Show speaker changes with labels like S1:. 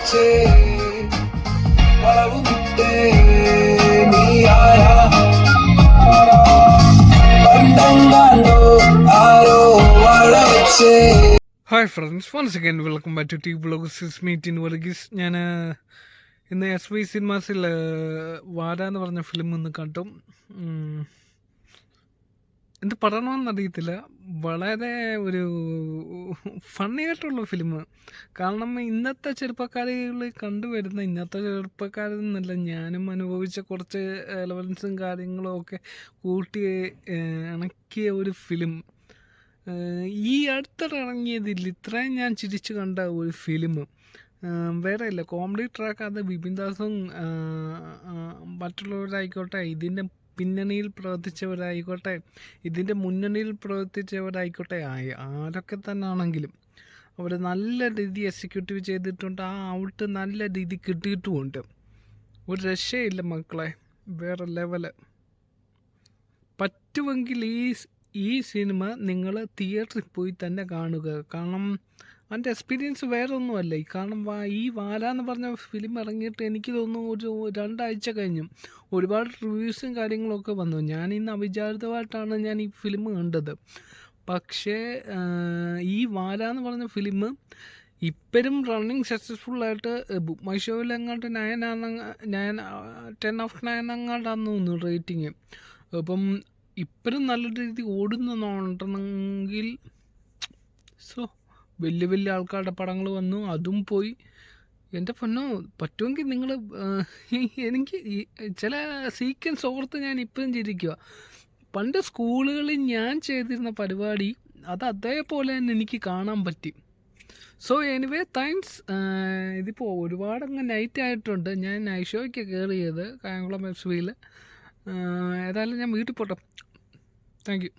S1: Hi friends, once again welcome back to T blogs. Meet in Varghese. ഞാൻ ഇന്ന് SY സിനിമാസിൽ വാര എന്ന് പറഞ്ഞ ഫിലിം ഒന്ന് കണ്ടു. എന്ത് പറയണമെന്നറിയത്തില്ല, വളരെ ഒരു ഫണ്ണി ആയിട്ടുള്ള ഫിലിം. കാരണം ഇന്നത്തെ ചെറുപ്പക്കാരികളിൽ കണ്ടുവരുന്ന, ഇന്നത്തെ ചെറുപ്പക്കാരെന്നല്ല, ഞാനും അനുഭവിച്ച കുറച്ച് എലവൻസും കാര്യങ്ങളും ഒക്കെ കൂട്ടി ഇണക്കിയ ഒരു ഫിലിം. ഈ അടുത്തിറങ്ങിയതിൽ ഇത്രയും ഞാൻ ചിരിച്ചു കണ്ട ഒരു ഫിലിം വേറെ ഇല്ല. കോമഡി ട്രാക്ക് അത് ബിപിൻ ദാസും മറ്റുള്ളവരായിക്കോട്ടെ, ഇതിൻ്റെ പിന്നണിയിൽ പ്രവർത്തിച്ചവരായിക്കോട്ടെ, ഇതിൻ്റെ മുന്നണിയിൽ പ്രവർത്തിച്ചവരായിക്കോട്ടെ, ആരൊക്കെ തന്നെ ആണെങ്കിലും അവർ നല്ല രീതി എക്സിക്യൂട്ടീവ് ചെയ്തിട്ടുണ്ട്. ആ ഔട്ട് നല്ല രീതി കിട്ടിയിട്ടുമുണ്ട്. ഒരു രക്ഷയില്ല മക്കളെ, വേറെ ലെവല്. പറ്റുമെങ്കിൽ ഈ സിനിമ നിങ്ങൾ തിയേറ്ററിൽ പോയി തന്നെ കാണുക. കാരണം അതിൻ്റെ എക്സ്പീരിയൻസ് വേറെ ഒന്നുമല്ല. കാരണം ഈ വാര എന്ന് പറഞ്ഞ ഫിലിം ഇറങ്ങിയിട്ട് എനിക്ക് തോന്നുന്നു ഒരു 2 ആഴ്ച കഴിഞ്ഞു. ഒരുപാട് റിവ്യൂസും കാര്യങ്ങളൊക്കെ വന്നു. ഞാൻ ഇന്ന് അവിചാരിതമായിട്ടാണ് ഞാൻ ഈ ഫിലിം കണ്ടത്. പക്ഷേ ഈ വാര എന്ന് പറഞ്ഞ ഫിലിം ഇപ്പോഴും റണ്ണിങ് സക്സസ്ഫുള്ളായിട്ട് ബുക്ക് മൈ ഷോയിൽ എങ്ങാണ്ട് 10/9 എങ്ങാണ്ടാന്ന് തോന്നുന്നു റേറ്റിങ്. അപ്പം ഇപ്പോഴും നല്ല രീതി ഓടുന്നുണ്ടെങ്കിൽ വലിയ വലിയ ആൾക്കാരുടെ പടങ്ങൾ വന്നു, അതും പോയി. എൻ്റെ പൊന്നോ, പറ്റുമെങ്കിൽ നിങ്ങൾ എനിക്ക് ചില സീക്വൻസ് ഓർത്ത് ഞാൻ ഇപ്പോഴും ചിരിക്കുക. പണ്ട് സ്കൂളുകളിൽ ഞാൻ ചെയ്തിരുന്ന പരിപാടി അത് അതേപോലെ തന്നെ എനിക്ക് കാണാൻ പറ്റി. So anyway, thanks. ഇതിപ്പോൾ ഒരുപാടങ്ങ് നൈറ്റ് ആയിട്ടുണ്ട്. ഞാൻ നൈറ്റ് ഷോയ്ക്ക് കയറിയത് കായംകുളം SYയിൽ. ഏതായാലും ഞാൻ വീട്ടിൽ പോട്ടെ. Thank you.